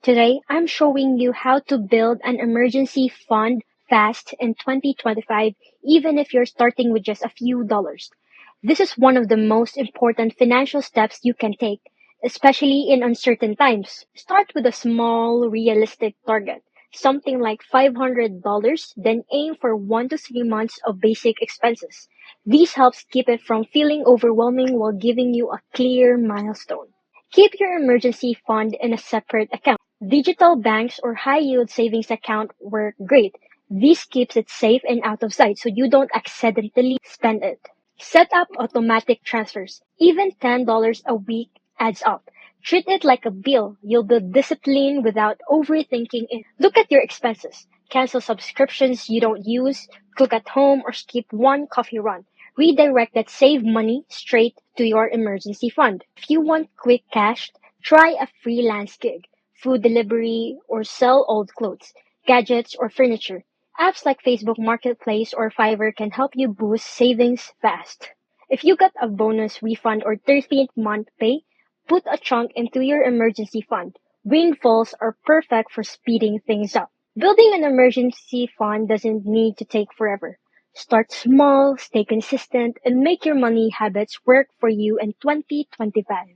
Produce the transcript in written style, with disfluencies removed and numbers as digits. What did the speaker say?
Today, I'm showing you how to build an emergency fund fast in 2025, even if you're starting with just a few dollars. This is one of the most important financial steps you can take, especially in uncertain times. Start with a small, realistic target, something like $500, then aim for 1 to 3 months of basic expenses. This helps keep it from feeling overwhelming while giving you a clear milestone. Keep your emergency fund in a separate account. Digital banks or high-yield savings account work great. This keeps it safe and out of sight so you don't accidentally spend it. Set up automatic transfers. Even $10 a week adds up. Treat it like a bill. You'll build discipline without overthinking it. Look at your expenses. Cancel subscriptions you don't use, cook at home, or skip one coffee run. Redirect that saved money straight to your emergency fund. If you want quick cash, try a freelance gig, food delivery, or sell old clothes, gadgets, or furniture. Apps like Facebook Marketplace or Fiverr can help you boost savings fast. If you got a bonus refund or 13th month pay, put a chunk into your emergency fund. Windfalls are perfect for speeding things up. Building an emergency fund doesn't need to take forever. Start small, stay consistent, and make your money habits work for you in 2025.